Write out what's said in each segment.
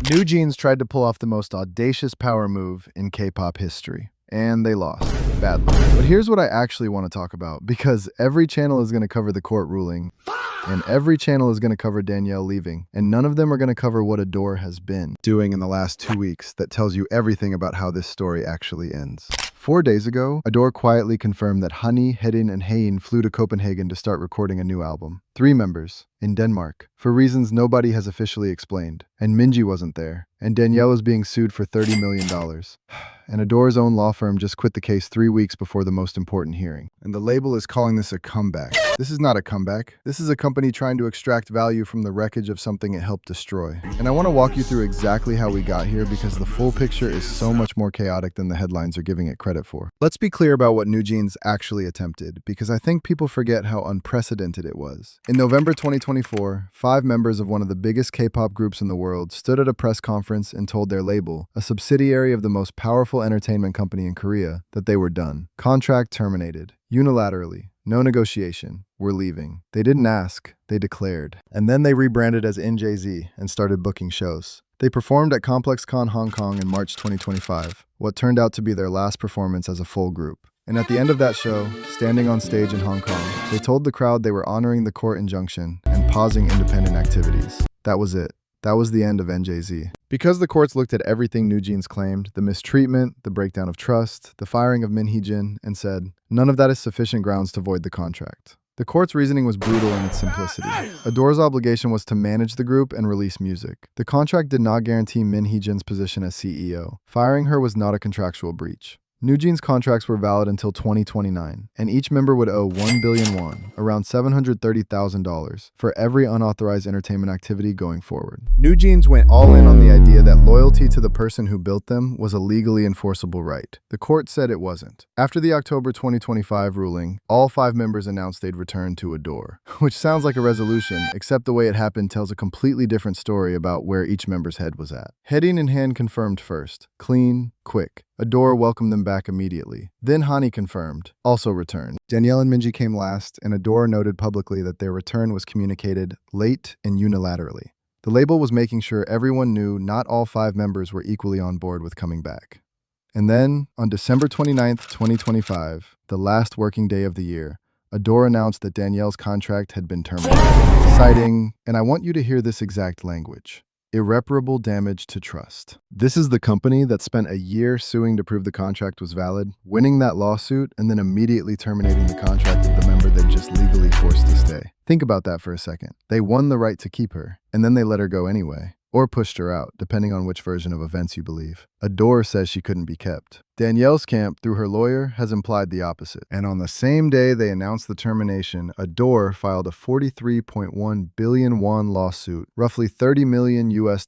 NewJeans tried to pull off the most audacious power move in K-pop history, and they lost badly. But here's what I actually want to talk about, because every channel is going to cover the court ruling, and every channel is going to cover Danielle leaving, and none of them are going to cover what Adore has been doing in the last 2 weeks that tells you everything about how this story actually ends. 4 days ago, Adore quietly confirmed that Honey, Hedin, and Hein flew to Copenhagen to start recording a new album. 3 members, in Denmark, for reasons nobody has officially explained. And Minji wasn't there, and Danielle is being sued for $30 million. And Adore's own law firm just quit the case 3 weeks before the most important hearing. And the label is calling this a comeback. This is not a comeback. This is a company trying to extract value from the wreckage of something it helped destroy. And I want to walk you through exactly how we got here, because the full picture is so much more chaotic than the headlines are giving it credit for. Let's be clear about what NewJeans actually attempted, because I think people forget how unprecedented it was. In November 2024, 5 members of one of the biggest K-pop groups in the world stood at a press conference and told their label, a subsidiary of the most powerful entertainment company in Korea, that they were done. Contract terminated. Unilaterally. No negotiation. We're leaving. They didn't ask. They declared. And then they rebranded as NJZ and started booking shows. They performed at ComplexCon Hong Kong in March 2025, what turned out to be their last performance as a full group. And at the end of that show, standing on stage in Hong Kong, they told the crowd they were honoring the court injunction and pausing independent activities. That was it. That was the end of NJZ. Because the courts looked at everything NewJeans claimed, the mistreatment, the breakdown of trust, the firing of Min Hee-jin, and said, none of that is sufficient grounds to void the contract. The court's reasoning was brutal in its simplicity. Adore's obligation was to manage the group and release music. The contract did not guarantee Min Hee-jin's position as CEO. Firing her was not a contractual breach. NewJeans contracts were valid until 2029, and each member would owe 1 billion won, around $730,000, for every unauthorized entertainment activity going forward. NewJeans went all in on the idea that loyalty to the person who built them was a legally enforceable right. The court said it wasn't. After the October 2025 ruling, all 5 members announced they'd return to Adore, which sounds like a resolution, except the way it happened tells a completely different story about where each member's head was at. Hedin and Hein confirmed first. Clean, quick. Adore welcomed them back immediately. Then Hani confirmed, also returned. Danielle and Minji came last, and Adore noted publicly that their return was communicated late and unilaterally. The label was making sure everyone knew not all 5 members were equally on board with coming back. And then, on December 29th, 2025, the last working day of the year, Adore announced that Danielle's contract had been terminated, citing, and I want you to hear this exact language, irreparable damage to trust. This is the company that spent a year suing to prove the contract was valid, winning that lawsuit, and then immediately terminating the contract of the member they just legally forced to stay. Think about that for a second. They won the right to keep her, and then they let her go anyway. Or pushed her out, depending on which version of events you believe. Adore says she couldn't be kept. Danielle's camp, through her lawyer, has implied the opposite. And on the same day they announced the termination, Adore filed a 43.1 billion won lawsuit, roughly $30 million US,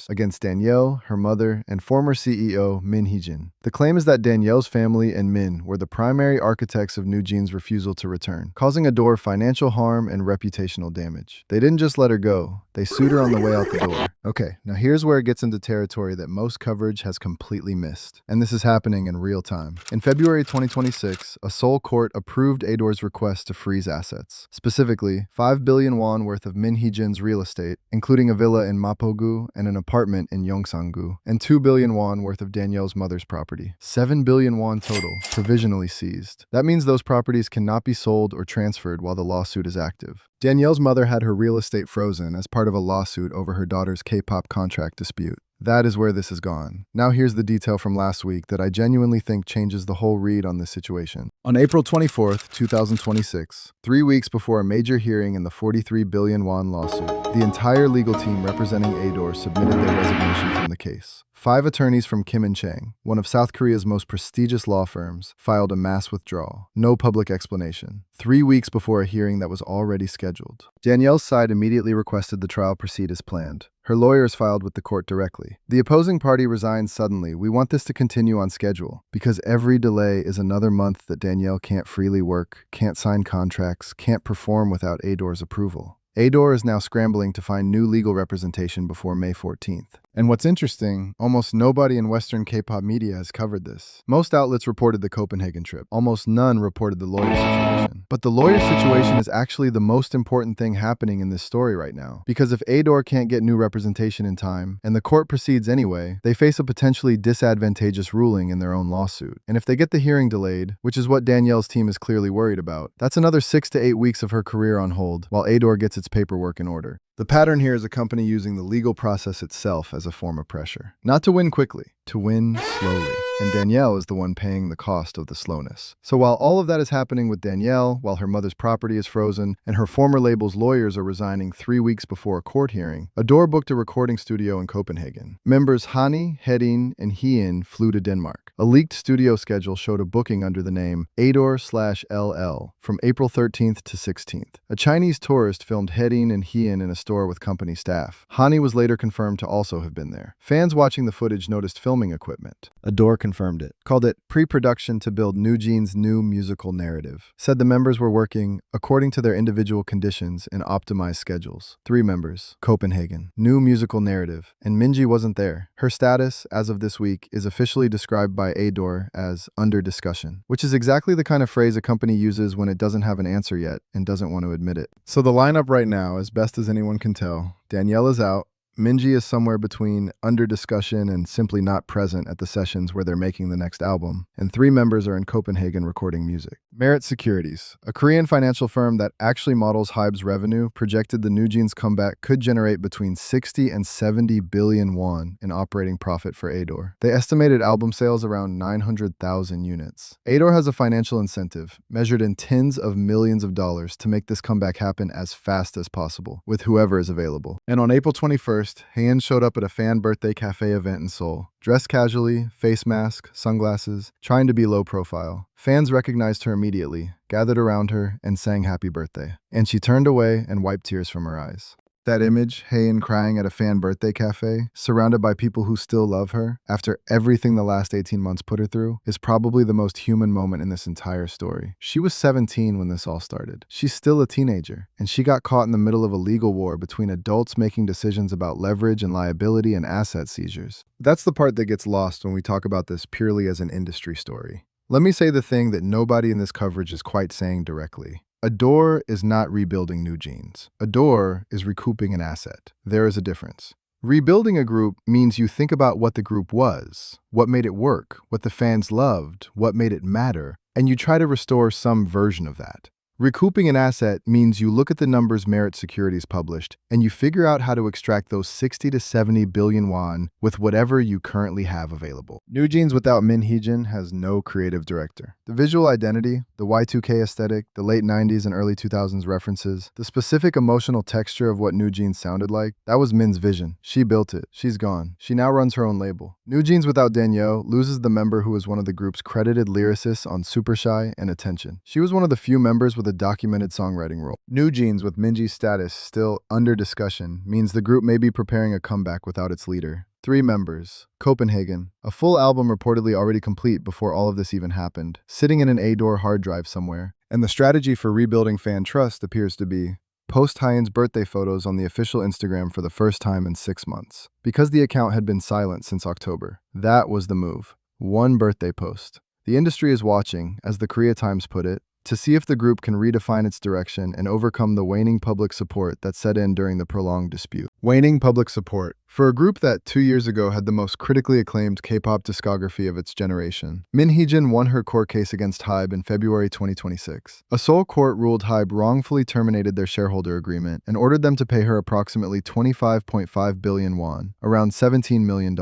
against Danielle, her mother, and former CEO Min Hee-jin. The claim is that Danielle's family and Min were the primary architects of NewJeans' refusal to return, causing Adore financial harm and reputational damage. They didn't just let her go, they sued her on the way out the door. Okay, now here's where it gets into territory that most coverage has completely missed. And this is happening in real time. In February 2026, a Seoul court approved Adore's request to freeze assets. Specifically, 5 billion won worth of Min Hee-jin's real estate, including a villa in Mapogu and an apartment in Yongsan-gu, and 2 billion won worth of Danielle's mother's property. 7 billion won total, provisionally seized. That means those properties cannot be sold or transferred while the lawsuit is active. Danielle's mother had her real estate frozen as part of a lawsuit over her daughter's K-pop contract dispute. That is where this has gone. Now here's the detail from last week that I genuinely think changes the whole read on this situation. On April 24th, 2026, 3 weeks before a major hearing in the 43 billion won lawsuit, the entire legal team representing Adore submitted their resignation from the case. 5 attorneys from Kim and Chang, one of South Korea's most prestigious law firms, filed a mass withdrawal. No public explanation. 3 weeks before a hearing that was already scheduled. Danielle's side immediately requested the trial proceed as planned. Her lawyers filed with the court directly. The opposing party resigned suddenly. We want this to continue on schedule, because every delay is another month that Danielle can't freely work, can't sign contracts, can't perform without Adore's approval. Adore is now scrambling to find new legal representation before May 14th. And what's interesting, almost nobody in Western K-pop media has covered this. Most outlets reported the Copenhagen trip. Almost none reported the lawyer situation. But the lawyer situation is actually the most important thing happening in this story right now. Because if Ador can't get new representation in time, and the court proceeds anyway, they face a potentially disadvantageous ruling in their own lawsuit. And if they get the hearing delayed, which is what Danielle's team is clearly worried about, that's another 6 to 8 weeks of her career on hold, while Ador gets its paperwork in order. The pattern here is a company using the legal process itself as a form of pressure. Not to win quickly, to win slowly. And Danielle is the one paying the cost of the slowness. So while all of that is happening with Danielle, while her mother's property is frozen, and her former label's lawyers are resigning 3 weeks before a court hearing, Ador booked a recording studio in Copenhagen. Members Hani, Hedin, and Hien flew to Denmark. A leaked studio schedule showed a booking under the name Ador/LL from April 13th to 16th. A Chinese tourist filmed Hedin and Hien in a store with company staff. Hani was later confirmed to also have been there. Fans watching the footage noticed filming equipment. Ador confirmed it, called it pre-production to build NewJeans' new musical narrative, said the members were working according to their individual conditions in optimized schedules. 3 members, Copenhagen, new musical narrative, and Minji wasn't there. Her status, as of this week, is officially described by Ador as under discussion, which is exactly the kind of phrase a company uses when it doesn't have an answer yet and doesn't want to admit it. So the lineup right now, as best as anyone can tell, Danielle is out, Minji is somewhere between under discussion and simply not present at the sessions where they're making the next album, and 3 members are in Copenhagen recording music. Merit Securities, a Korean financial firm that actually models Hybe's revenue, projected the NewJeans comeback could generate between 60 and 70 billion won in operating profit for Ador. They estimated album sales around 900,000 units. Ador has a financial incentive, measured in tens of millions of dollars, to make this comeback happen as fast as possible, with whoever is available. And on April 21st, Haen showed up at a fan birthday cafe event in Seoul. Dressed casually, face mask, sunglasses, trying to be low profile. Fans recognized her immediately, gathered around her, and sang happy birthday. And she turned away and wiped tears from her eyes. That image, Haen crying at a fan birthday cafe, surrounded by people who still love her, after everything the last 18 months put her through, is probably the most human moment in this entire story. She was 17 when this all started. She's still a teenager, and she got caught in the middle of a legal war between adults making decisions about leverage and liability and asset seizures. That's the part that gets lost when we talk about this purely as an industry story. Let me say the thing that nobody in this coverage is quite saying directly. Ador is not rebuilding NewJeans. Ador is recouping an asset. There is a difference. Rebuilding a group means you think about what the group was, what made it work, what the fans loved, what made it matter, and you try to restore some version of that. Recouping an asset means you look at the numbers Merit Securities published and you figure out how to extract those 60 to 70 billion won with whatever you currently have available. NewJeans without Min Hee-jin has no creative director. The visual identity, the Y2K aesthetic, the late 90s and early 2000s references, the specific emotional texture of what NewJeans sounded like, that was Min's vision. She built it. She's gone. She now runs her own label. NewJeans without Danielle loses the member who was one of the group's credited lyricists on Super Shy and Attention. She was one of the few members with a documented songwriting role. NewJeans with Minji's status still under discussion means the group may be preparing a comeback without its leader. 3 members. Copenhagen. A full album reportedly already complete before all of this even happened, sitting in an Ador hard drive somewhere. And the strategy for rebuilding fan trust appears to be post Hyen's birthday photos on the official Instagram for the first time in 6 months. Because the account had been silent since October. That was the move. 1 birthday post. The industry is watching, as the Korea Times put it, to see if the group can redefine its direction and overcome the waning public support that set in during the prolonged dispute. Waning public support. For a group that 2 years ago had the most critically acclaimed K-pop discography of its generation, Min Hee-jin won her court case against Hybe in February 2026. A Seoul court ruled Hybe wrongfully terminated their shareholder agreement and ordered them to pay her approximately 25.5 billion won, around $17 million.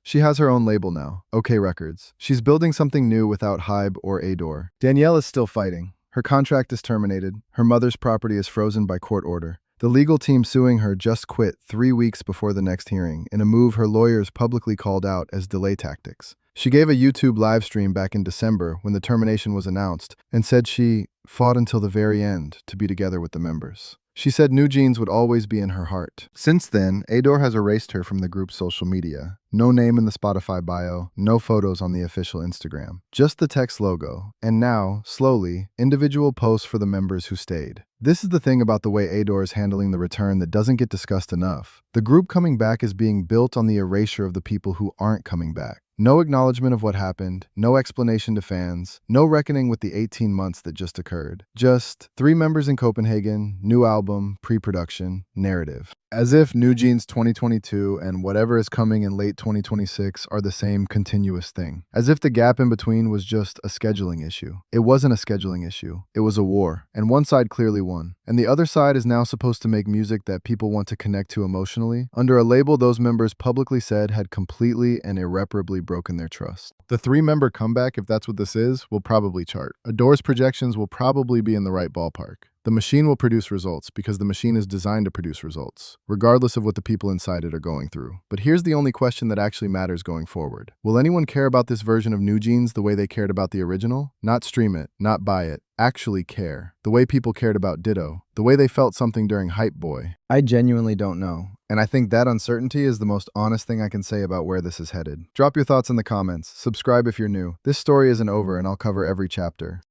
She has her own label now, OK Records. She's building something new without Hybe or Ador. Danielle is still fighting. Her contract is terminated. Her mother's property is frozen by court order. The legal team suing her just quit 3 weeks before the next hearing in a move her lawyers publicly called out as delay tactics. She gave a YouTube live stream back in December when the termination was announced and said she fought until the very end to be together with the members. She said NewJeans would always be in her heart. Since then, Adore has erased her from the group's social media. No name in the Spotify bio, no photos on the official Instagram, just the text logo. And now, slowly, individual posts for the members who stayed. This is the thing about the way Adore is handling the return that doesn't get discussed enough. The group coming back is being built on the erasure of the people who aren't coming back. No acknowledgement of what happened, no explanation to fans, no reckoning with the 18 months that just occurred. Just 3 members in Copenhagen, new album, pre-production, narrative. As if NewJeans 2022 and whatever is coming in late 2026 are the same continuous thing. As if the gap in between was just a scheduling issue. It wasn't a scheduling issue. It was a war. And one side clearly won. And the other side is now supposed to make music that people want to connect to emotionally, under a label those members publicly said had completely and irreparably broken their trust. The 3-member comeback, if that's what this is, will probably chart. Adore's projections will probably be in the right ballpark. The machine will produce results because the machine is designed to produce results, regardless of what the people inside it are going through. But here's the only question that actually matters going forward. Will anyone care about this version of NewJeans the way they cared about the original? Not stream it, not buy it. Actually care. The way people cared about Ditto. The way they felt something during Hype Boy. I genuinely don't know. And I think that uncertainty is the most honest thing I can say about where this is headed. Drop your thoughts in the comments. Subscribe if you're new. This story isn't over and I'll cover every chapter.